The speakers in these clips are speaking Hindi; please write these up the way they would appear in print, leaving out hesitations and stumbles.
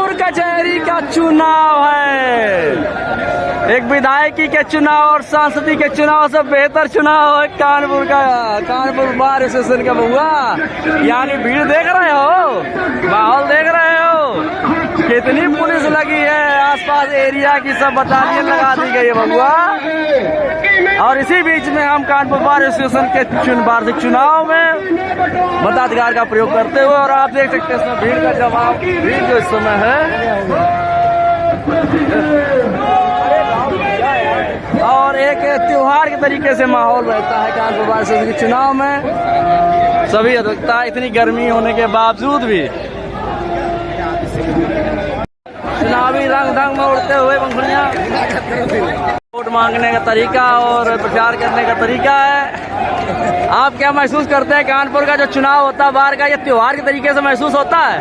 कानपुर कचहरी का चुनाव है। एक विधायकी के चुनाव और सांसदी के चुनाव से बेहतर चुनाव है कानपुर का, कानपुर बार एसोसिएशन का बउआ। यानी भीड़ देख रहे हो, माहौल देख रहे हो, कितनी पुलिस लगी है, आसपास एरिया की सब बटालियन लगा दी गई है बउआ। और इसी बीच में हम कानपुर बार एसोसिएशन के वार्षिक चुनाव में मताधिकार का प्रयोग करते हुए, और आप देख सकते हैं इसमें भीड़ का जवाब, भीड़ जो इस समय है, और एक त्योहार के तरीके से माहौल रहता है कानपुर बार एसोसिएशन के चुनाव में। सभी अधिवक्ता इतनी गर्मी होने के बावजूद भी चुनावी रंग ढंग में उड़ते हुए पंखुड़ियां, वोट मांगने का तरीका और प्रचार करने का तरीका है। आप क्या महसूस करते हैं कानपुर का जो चुनाव होता है बाहर का, ये त्योहार के तरीके से महसूस होता है?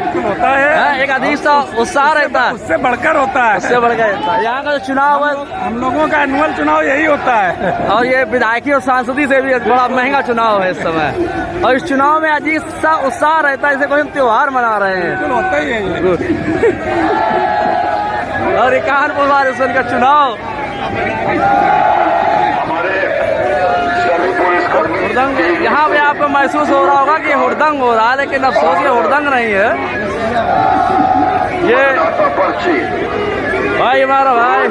एक अजीब सा उत्साह रहता है, उससे बढ़कर होता है, उससे बढ़कर रहता है। यहाँ का जो चुनाव है, हम लोगों का एनुअल चुनाव यही होता है, और ये विधायकी और सांसदी से भी बड़ा महंगा चुनाव है इस समय, और इस चुनाव में अजीब सा उत्साह रहता है, जैसे कोई हम त्योहार मना रहे हैं। होता ही है। और ये कानपुर बार एसोसिएशन का चुनाव हुड़दंग, यहाँ पे आपको महसूस हो रहा होगा कि हुड़दंग हो रहा है, लेकिन अफसोस ये हुड़दंग नहीं है। ये भाई हमारा भाई,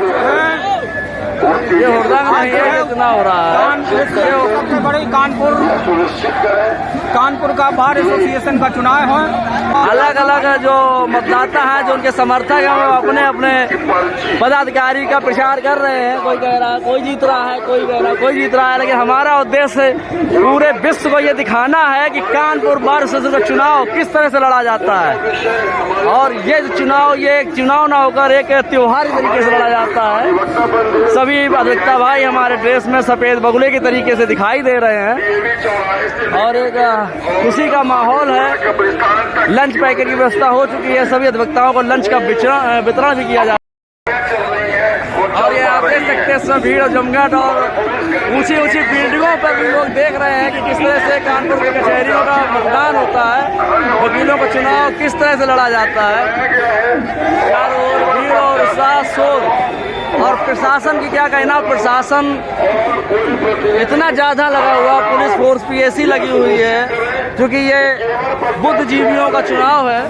ये हुड़दंग नहीं है, कितना हो रहा है। सबसे बड़ी कानपुर का बार एसोसिएशन का चुनाव है। अलग अलग जो मतदाता हैं, जो उनके समर्थक हैं, वो अपने अपने पदाधिकारी का प्रचार कर रहे हैं। कोई कह रहा है कोई जीत रहा है, कोई कह रहा है कोई जीत रहा है, लेकिन हमारा उद्देश्य पूरे विश्व को ये दिखाना है कि कानपुर बार एसोसिएशन का चुनाव किस तरह से लड़ा जाता है। और ये चुनाव, ये एक चुनाव ना होकर एक त्योहार के तरीके से लड़ा जाता है। सभी अधिवक्ता भाई हमारे ड्रेस में सफेद बगुले के तरीके से दिखाई दे रहे हैं, और एक खुशी का माहौल है। लंच पैकेट की व्यवस्था हो चुकी है, सभी अधिवक्ताओं को लंच का वितरण भी किया जा रहा है। और ये आप देख सकते हैं सब भीड़ और जमघट, और ऊंची ऊंची बिल्डिंगों पर भी लोग देख रहे हैं कि किस तरह से कानपुर के कचहरियों का मतदान होता है, वकीलों का चुनाव किस तरह से लड़ा जाता है। चारों ओर भीड़ और उत्साह, शोर, और प्रशासन की क्या कहना, प्रशासन इतना ज़्यादा लगा हुआ, पुलिस फोर्स पीएसी लगी हुई है, क्योंकि ये बुद्धिजीवियों का चुनाव है।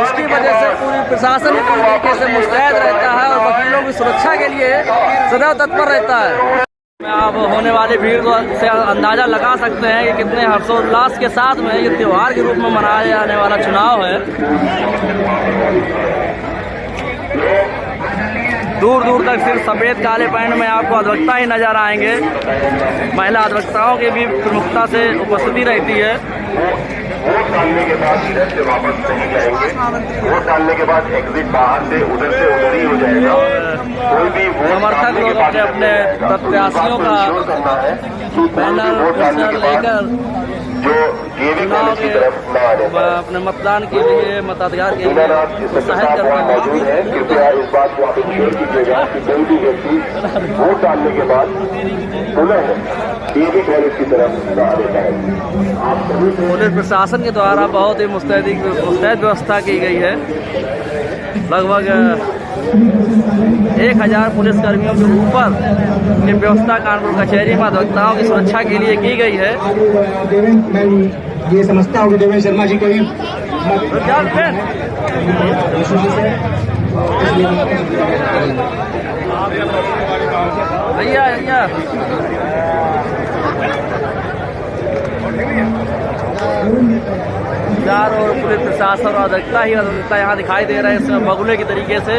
इसकी वजह से पूरी प्रशासन पूरी तरीके से मुस्तैद रहता है, और वकीलों की सुरक्षा के लिए सदैव तत्पर रहता है। आप होने वाली भीड़ से अंदाजा लगा सकते हैं कि कितने हर्षोल्लास के साथ में ये त्योहार के रूप में मनाया जाने वाला चुनाव है। दूर दूर तक सिर्फ सफेद काले पैंट में आपको अधिवक्ता ही नजर आएंगे। महिला अधिवक्ताओं की भी प्रमुखता से उपस्थिति रहती है। वोट डालने के बाद इधर से वापस नहीं जाएंगे, वोट डालने के बाद एग्जिट बाहर से उधर ही हो जाएगा। कोई भी समर्थक लोग अपने प्रत्याशियों का बैनर लेकर जो चुनाव के अपने मतदान के लिए, मताधिकार के लिए प्रोत्साहित करते हैं। कृपया इस बात को आप इंश्योर कीजिएगा कि कोई भी व्यक्ति वोट डालने के बाद पुनः ईवीएम बैलेट की तरफ न देता है। पुलिस प्रशासन के द्वारा बहुत ही मुस्तैद व्यवस्था की गई है। लगभग 1000 पुलिसकर्मियों के ऊपर की व्यवस्था कानपुर कचहरी में अधिवक्ताओं की सुरक्षा के लिए की गई है। मैं ये समझता हूँ कि देवेंद्र शर्मा जी कभी भैया भैया चारों ओर पुलिस प्रशासन और अधिवक्ता ही अधिवक्ता यहाँ दिखाई दे रहे हैं। इसमें बगुले की तरीके से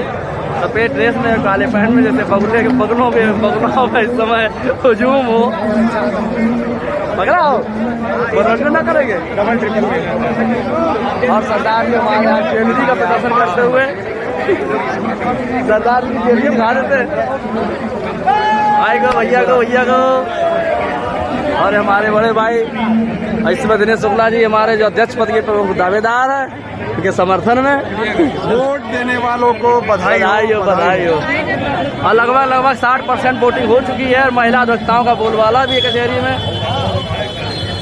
सफेद ड्रेस में, काले पैंट में, जैसे बगुले के बगलों में इस समय हुजूम हो। पकड़ा हो मनोरंजन ना करेंगे। और सरदार जी हमारे यहाँ ज्वेलरी का प्रदर्शन करते हुए, सरदार जी ज्वेलरी दिखा देते आएगा भैया को। और हमारे बड़े भाई इसमें दिनेश शुक्ला जी हमारे जो अध्यक्ष पद के प्रमुख दावेदार हैं, उनके समर्थन में वोट देने वालों को बधाई हो। और लगभग 60% वोटिंग हो चुकी है। महिला अधिवक्ताओं का बोलबाला भी है कचहरी में।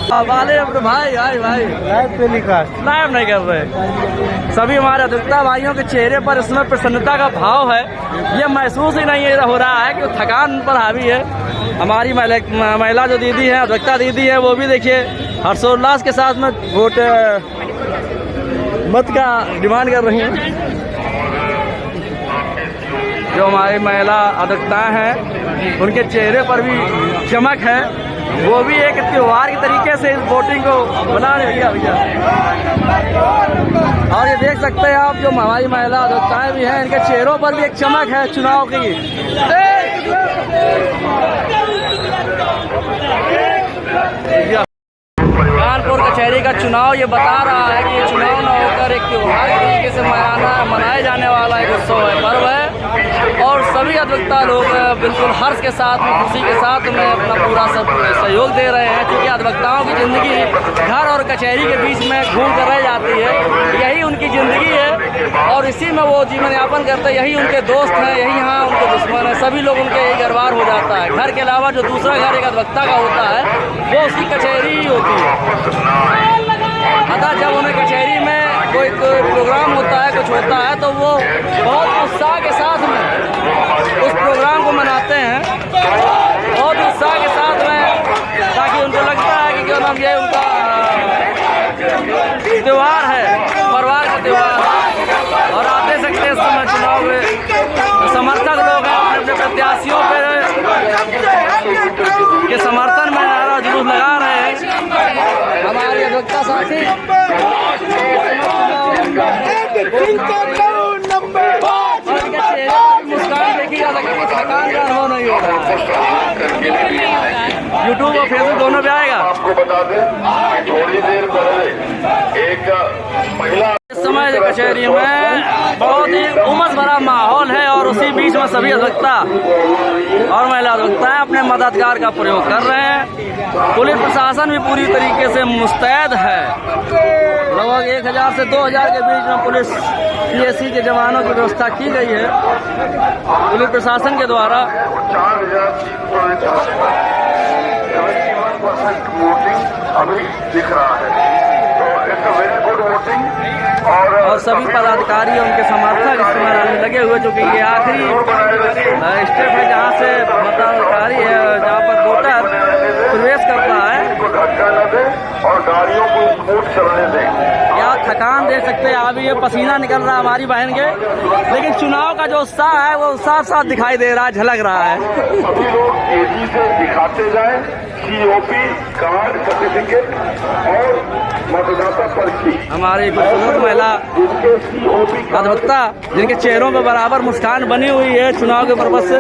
वाले अपने भाई भाई भाई लाइव टेलीकास्ट लाइव नहीं कर रहे। सभी हमारे अधिवक्ता भाइयों के चेहरे पर इसमें प्रसन्नता का भाव है। ये महसूस ही नहीं हो रहा है कि थकान पर हावी है। हमारी महिला जो दीदी है, अधिवक्ता दीदी है, वो भी देखिए हर्षोल्लास के साथ में वोट मत का डिमांड कर रही हैं। जो हमारी महिला अधिवक्ता हैं उनके चेहरे पर भी चमक है। वो भी एक त्योहार के तरीके से इस वोटिंग को बना रही है भैया। और ये देख सकते हैं आप, जो हमारी महिला अधिवक्ताएं भी हैं, इनके चेहरों पर भी एक चमक है चुनाव की। कानपुर कचहरी का चुनाव ये बता रहा है कि ये चुनाव न होकर एक त्योहार के तरीके से मनाए जाने वाला एक उत्सव है, पर्व है। और सभी अधिवक्ता लोग बिल्कुल हर्ष के साथ में, खुशी के साथ में अपना पूरा सहयोग दे रहे हैं, क्योंकि अधिवक्ताओं की ज़िंदगी घर और कचहरी के बीच में घूम कर रह जाती है। यही उनकी ज़िंदगी है और इसी में वो जीवन यापन करते हैं। यही उनके दोस्त हैं, यही यहाँ उनके दुश्मन हैं। सभी लोग उनके यही घरबार हो जाता है। घर के अलावा जो दूसरा घर एक अधिवक्ता का होता है, वो उसकी कचहरी ही होती है। अतः जब उन्हें कचहरी में कोई प्रोग्राम होता है, कुछ होता है, तो वो बहुत उत्साह के साथ में उस प्रोग्राम को मनाते हैं, बहुत उत्साह के साथ में, ताकि उनको लगता है कि क्यों नाम ये उनका त्योहार है, परिवार का त्योहार है। और आप देख सकते हैं इस समय चुनाव में समर्थक लोग हैं अपने अपने प्रत्याशियों के समर्थन में नारा जुलूस लगा रहे हैं। हमारे अधिवक्ता साथी मुस्कान देखी जा सकती है, थकान का अनुभव नहीं हो रहा है। यूट्यूब और फेसबुक दोनों पे आएगा। आपको बता दें कि थोड़ी देर पहले एक महिला इस समय कचहरी में बहुत ही उमस भरा माहौल है और उसी बीच में सभी अधिवक्ता और महिला अधिवक्ताएं अपने मताधिकार का प्रयोग कर रहे हैं। पुलिस प्रशासन भी पूरी तरीके से मुस्तैद है। लगभग 1000 से 2000 के बीच में पुलिस पीएससी के जवानों की व्यवस्था की गई है पुलिस प्रशासन के द्वारा। 4,000 वोटिंग अभी दिख रहा है, तो इट्स वेरी गुड वोटिंग। और सभी पदाधिकारी और उनके समर्थक इस समय लगे हुए, जो कि ये आखिरी स्टेप है जहाँ से मताधिकारी है, जहाँ पर वोटर प्रवेश करता है। धक्का न दे और गाड़ियों को स्मूथ चलाने दें। यहाँ थकान देख सकते हैं, अभी ये पसीना निकल रहा है हमारी बहन के, लेकिन चुनाव का जो उत्साह है वो साफ साफ दिखाई दे रहा है, झलक रहा है। सभी लोग तेजी से दिखाते जाएं COP कार्ड, सर्टिफिकेट और मतदाता पर्ची। हमारी खूबसूरत महिला अधिवक्ता जिनके चेहरों पर बराबर मुस्कान बनी हुई है चुनाव के पर्पज से,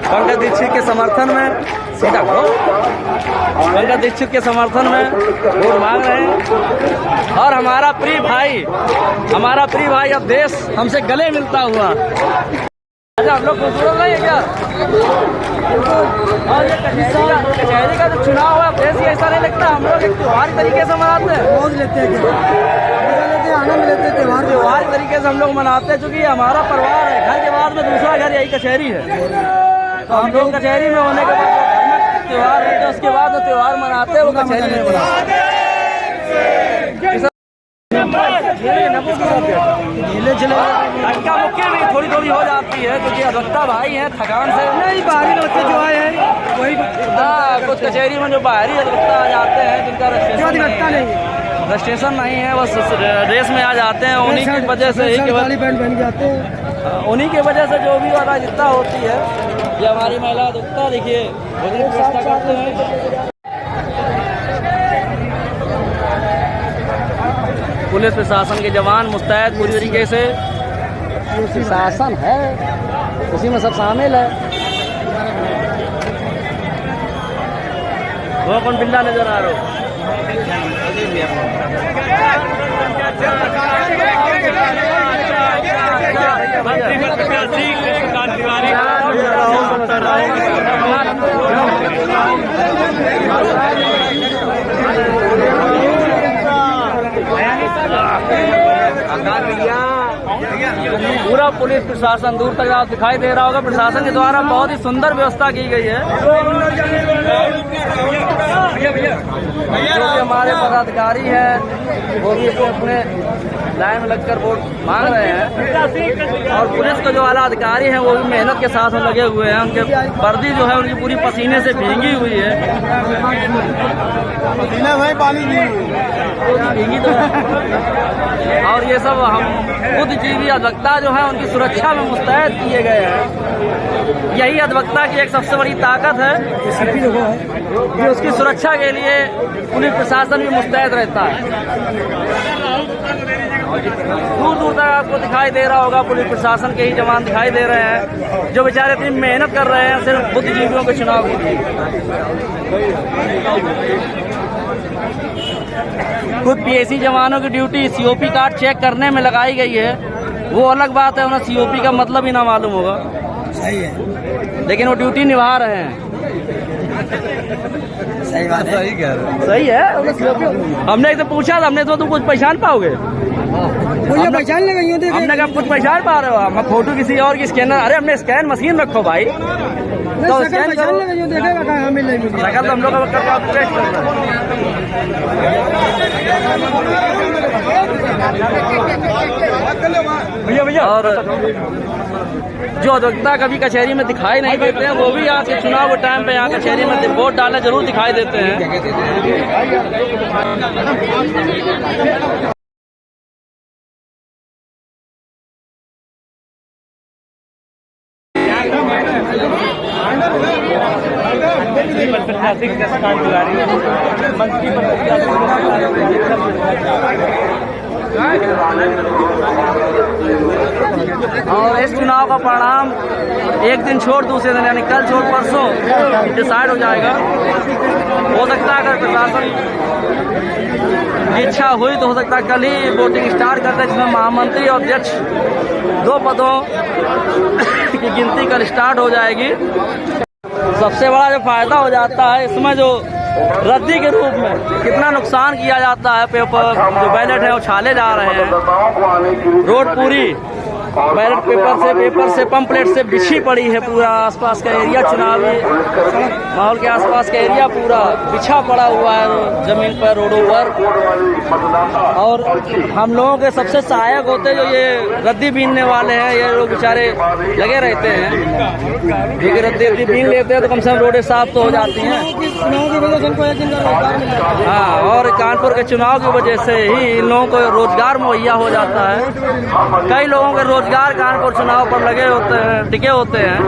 पंकज दीक्षित के समर्थन में सीधा पंकज दीक्षित के समर्थन में वोट मांग रहे हैं। और हमारा प्रिय भाई अब देश हमसे गले मिलता हुआ। अच्छा, हम लोग खूबसूरत नहीं है क्या? और ये कचहरी का जो चुनाव है, देश ऐसा नहीं लगता, हम लोग एक त्योहार तरीके से मनाते हैं, मौज लेते हैं, आनंद लेते हैं। त्योहार तरीके से हम लोग मनाते हैं, क्योंकि हमारा परिवार है। घर के बाद में दूसरा घर यही कचहरी है, तो हम लोग कचहरी में होने के बाद घर में त्योहार रहते हैं, उसके बाद जो त्योहार मनाते हैं वो कचहरी में मनाते हैं। धक्का मुक्की भी थोड़ी थोड़ी हो जाती है, क्योंकि अधिवक्ता भाई हैं, थकान से नहीं, बाहरी बच्चे जो आए हैं वही। हाँ, कुछ कचहरी में जो बाहरी अधिवक्ता आ जाते हैं, जिनका रजिस्ट्रेशन नहीं है, बस रेस में आ जाते हैं, उन्हीं की वजह से उन्हीं की वजह से जो भी अराजकता होती है, ये हमारी महिला अधिवक्ता देखिए व्यवस्था करते हैं। पुलिस प्रशासन के जवान मुस्तैद पूरी तरीके से, प्रशासन है उसी में सब शामिल है। वो कौन बिल्ला नजर आ रहा हो? पूरा पुलिस प्रशासन दूर तक आप दिखाई दे रहा होगा। प्रशासन के द्वारा बहुत ही सुंदर व्यवस्था की गई है। जो कि हमारे पदाधिकारी हैं वो भी अपने लाइन में लगकर वोट मांग रहे हैं और पुलिस के जो आला अधिकारी हैं वो भी मेहनत के साथ में लगे हुए हैं। उनके वर्दी जो है उनकी पूरी पसीने से भीगी हुई है। पसीना भाई पानी भीगी तो है। और ये सब हम बुद्धिजीवी अधिवक्ता जो है उनकी सुरक्षा में मुस्तैद किए गए हैं। यही अधिवक्ता की एक सबसे बड़ी ताकत है कि उसकी सुरक्षा के लिए पुलिस प्रशासन भी मुस्तैद रहता है। दूर दूर तक आपको दिखाई दे रहा होगा पुलिस प्रशासन के ही जवान दिखाई दे रहे हैं जो बेचारे इतनी मेहनत कर रहे हैं सिर्फ बुद्धिजीवियों के चुनाव के लिए। खुद पीएसी जवानों की ड्यूटी सीओपी कार्ड चेक करने में लगाई गई है। वो अलग बात है, उन्हें सीओपी का मतलब ही ना मालूम होगा। सही है, लेकिन वो ड्यूटी निभा रहे हैं। सही बात है, सही कह रहे हैं, सही है। हमने एक तो पूछा था, हमने तो तुम कुछ पहचान पाओगे? पहचान लगे हमने कहा कुछ पहचान पा रहे हो? हम फोटो किसी और की स्कैनर, अरे हमने स्कैन मशीन रखो भाई, तो स्कैन करो। शकल तो हम लोग टेस्ट कर रहे हैं। और जो अधिवक्ता कभी कचहरी में दिखाई नहीं देते हैं वो भी आज के चुनाव के टाइम पे यहाँ कचहरी में वोट डालने जरूर दिखाई देते हैं। और इस चुनाव का परिणाम एक दिन छोड़ दूसरे दिन यानी कल छोड़ परसों डिसाइड हो जाएगा। हो सकता है अगर प्रशासन की इच्छा हुई तो हो सकता है कल ही वोटिंग स्टार्ट कर दे, जिसमें महामंत्री और अध्यक्ष 2 पदों की गिनती कल स्टार्ट हो जाएगी। सबसे बड़ा जो फायदा हो जाता है इसमें जो रद्दी के रूप में कितना नुकसान किया जाता है। पेपर जो बैलेट है वो छाले जा रहे हैं। रोड पूरी बैलेट पेपर से पंपलेट से बिछी पड़ी है। पूरा आसपास का एरिया, चुनावी माहौल के आसपास का एरिया पूरा बिछा पड़ा हुआ है जमीन पर, रोडों पर। और हम लोगों के सबसे सहायक होते जो ये रद्दी बीनने वाले हैं, ये लोग बेचारे लगे रहते हैं। क्योंकि रद्दी बीन लेते हैं तो कम से कम रोडें साफ तो हो जाती हैं। हाँ, और कानपुर के चुनाव की वजह से ही इन लोगों को रोजगार मुहैया हो जाता है। कई लोगों के रोजगार कानपुर चुनाव पर लगे होते हैं, टिके होते हैं।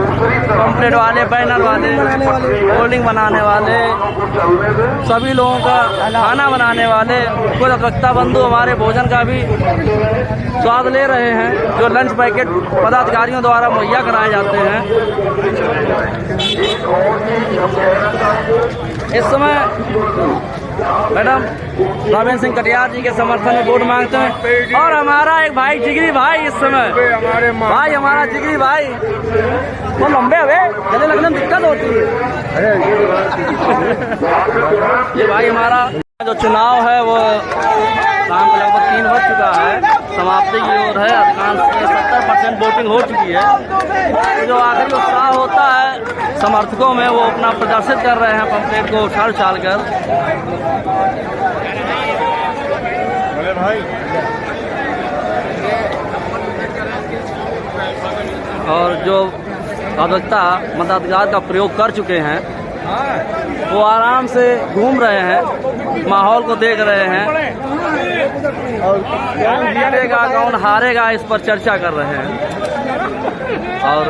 पंपलेट वाले, बैनर वाले, होर्डिंग बनाने वाले, सभी लोगों का खाना बनाने वाले, कुछ अधिवक्ता बंधु हमारे भोजन का भी स्वाद ले रहे हैं जो लंच पैकेट पदाधिकारियों द्वारा मुहैया कराए जाते हैं। इस समय मैडम रामेंद्र सिंह कटियार जी के समर्थन में वोट मांगते हैं। और हमारा एक भाई जिगरी भाई इस समय भाई हमारा जिगरी भाई वो लंबे हुए गले लगने में दिक्कत होती है। ये भाई हमारा जो चुनाव है वो शाम को लगभग 3 बज चुका है, समाप्ति की ओर है। अधिकांश 70% वोटिंग हो चुकी है। तो जो आखिरी उत्साह होता है समर्थकों में वो अपना प्रदर्शित कर रहे हैं पंपलेट को उछाल उछाल कर। और जो अधिवक्ता मताधिकार का प्रयोग कर चुके हैं वो आराम से घूम रहे हैं, माहौल को देख रहे हैं और कौन जीतेगा कौन हारेगा इस पर चर्चा कर रहे हैं। और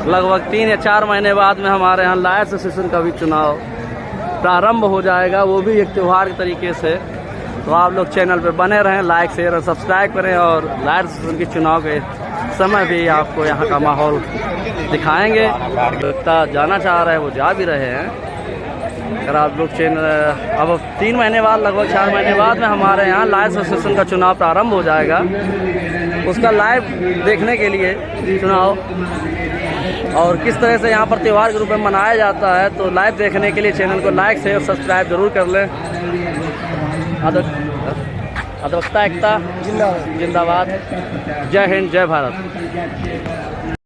लगभग 3 या 4 महीने बाद में हमारे यहाँ लायर एसोसिएशन का भी चुनाव प्रारंभ हो जाएगा, वो भी एक त्यौहार के तरीके से। तो आप लोग चैनल पे बने रहें, लाइक शेयर और सब्सक्राइब करें। और लायर एसोसिएशन के चुनाव के समय भी आपको यहाँ का माहौल दिखाएंगे। जाना चाह रहे हैं वो जा भी रहे हैं। अगर आप लोग चैनल अब 3 महीने बाद लगभग 4 महीने बाद में हमारे यहाँ लायर एसोसिएशन का चुनाव प्रारंभ हो जाएगा। उसका लाइव देखने के लिए चुनाव और किस तरह से यहाँ पर त्यौहार के रूप में मनाया जाता है, तो लाइव देखने के लिए चैनल को लाइक शेयर सब्सक्राइब जरूर कर लें। अधिवक्ता एकता जिंदाबाद। जय हिंद, जय भारत।